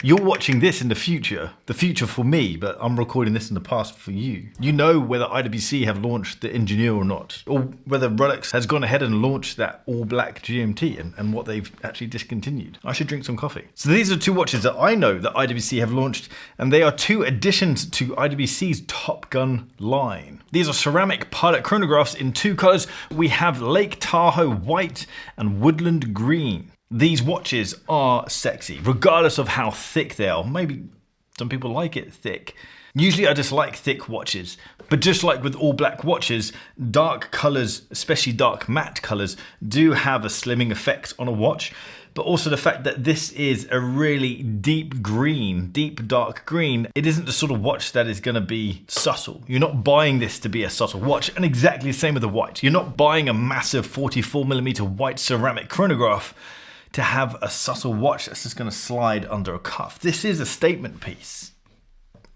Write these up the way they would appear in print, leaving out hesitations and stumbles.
You're watching this in the future for me, but I'm recording this in the past for you. You know whether IWC have launched the Engineer or not, or whether Rolex has gone ahead and launched that all black GMT and what they've actually discontinued. I should drink some coffee. So these are two watches that I know that IWC have launched, and they are two additions to IWC's Top Gun line. These are ceramic Pilot Chronographs in two colors. We have Lake Tahoe white and Woodland green. These watches are sexy, regardless of how thick they are. Maybe some people like it thick. Usually I just like thick watches, but just like with all black watches, dark colors, especially dark matte colors, do have a slimming effect on a watch. But also the fact that this is a really deep green, deep dark green, it isn't the sort of watch that is going to be subtle. You're not buying this to be a subtle watch, and exactly the same with the white. You're not buying a massive 44mm white ceramic chronograph to have a subtle watch that's just going to slide under a cuff. This is a statement piece,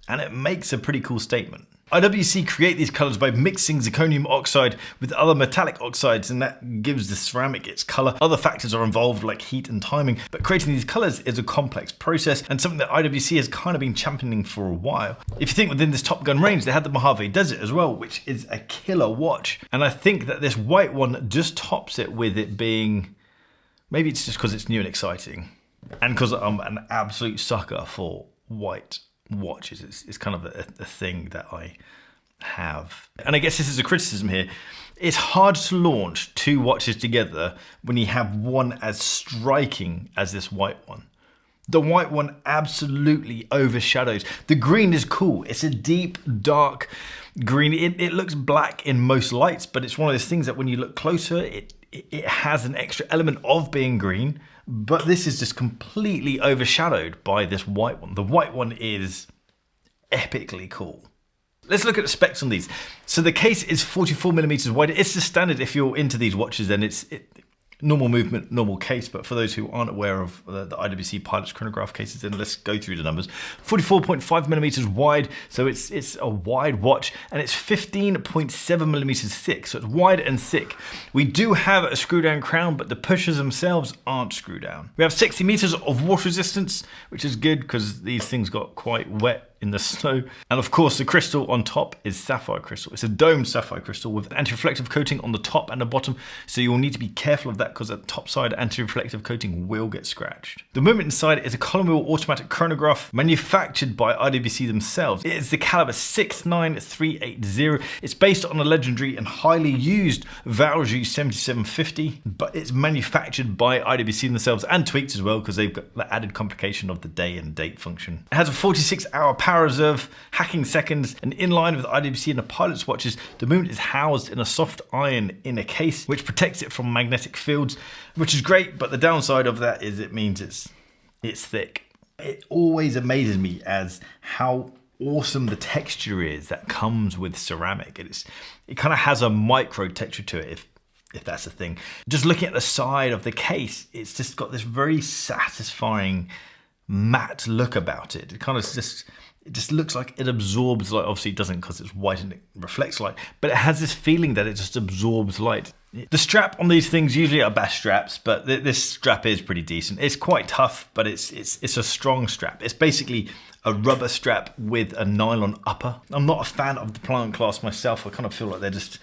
and it makes a pretty cool statement. IWC create these colors by mixing zirconium oxide with other metallic oxides, and that gives the ceramic its color. Other factors are involved like heat and timing, but creating these colors is a complex process and something that IWC has kind of been championing for a while. If you think within this Top Gun range, they had the Mojave Desert as well, which is a killer watch. And I think that this white one just tops it with it being, maybe it's just because it's new and exciting, and because I'm an absolute sucker for white watches. It's kind of a thing that I have. And I guess this is a criticism here. It's hard to launch two watches together when you have one as striking as this white one. The white one absolutely overshadows. The green is cool. It's a deep, dark green. It looks black in most lights, but it's one of those things that when you look closer, it has an extra element of being green, but this is just completely overshadowed by this white one. The white one is epically cool. Let's look at the specs on these. So the case is 44mm wide. It's the standard. If you're into these watches, then it's normal movement, normal case. But for those who aren't aware of the IWC Pilots Chronograph cases, then let's go through the numbers. 44.5mm wide, so it's a wide watch, and it's 15.7mm thick, so it's wide and thick. We do have a screw down crown, but the pushers themselves aren't screw down. We have 60 meters of water resistance, which is good because these things got quite wet in the snow. And of course, the crystal on top is sapphire crystal. It's a domed sapphire crystal with anti-reflective coating on the top and the bottom, so you'll need to be careful of that because the top side anti-reflective coating will get scratched. The movement inside is a column wheel automatic chronograph manufactured by IWC themselves. It is the caliber 69380. It's based on a legendary and highly used Valjoux 7750, but it's manufactured by IWC themselves and tweaked as well because they've got the added complication of the day and date function. It has a 46-hour power reserve, hacking seconds, and in line with IWC and the Pilots watches, the movement is housed in a soft iron inner case, which protects it from magnetic fields, which is great, but the downside of that is it means it's thick. It always amazes me as how awesome the texture is that comes with ceramic. It kind of has a micro texture to it, if that's a thing. Just looking at the side of the case, it's just got this very satisfying matte look about it. It kind of just looks like it absorbs light. Obviously it doesn't because it's white and it reflects light, but it has this feeling that it just absorbs light. The strap on these things usually are bash straps, but this strap is pretty decent. It's quite tough, but it's a strong strap. It's basically a rubber strap with a nylon upper. I'm not a fan of the pliant clasp myself. I kind of feel like they're just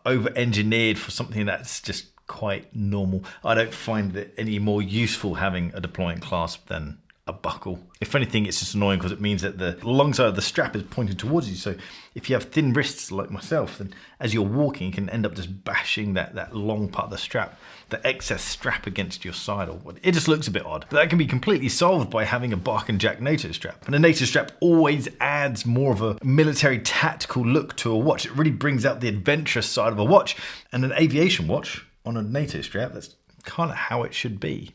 over-engineered for something that's just quite normal. I don't find it any more useful having a deployant clasp than a buckle. If anything, it's just annoying because it means that the long side of the strap is pointed towards you. So if you have thin wrists like myself, then as you're walking, you can end up just bashing that long part of the strap, the excess strap against your side, or what. It just looks a bit odd. But that can be completely solved by having a bark and jack NATO strap. And a NATO strap always adds more of a military tactical look to a watch. It really brings out the adventurous side of a watch. And an aviation watch on a NATO strap, that's kind of how it should be.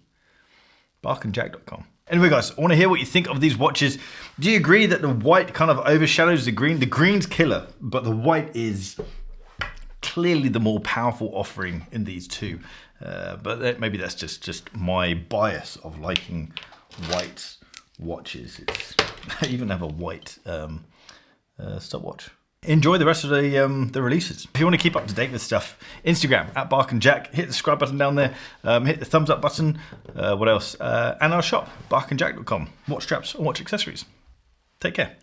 barkandjack.com. Anyway guys, I want to hear what you think of these watches. Do you agree that the white kind of overshadows the green? The green's killer, but the white is clearly the more powerful offering in these two. But maybe that's just my bias of liking white watches. I even have a white stopwatch. enjoy the rest of the releases. If you want to keep up to date with stuff, Instagram @BarkandJack. Hit the subscribe button down there. Hit the thumbs up button. What else? And our shop, barkandjack.com. Watch straps and watch accessories. Take care.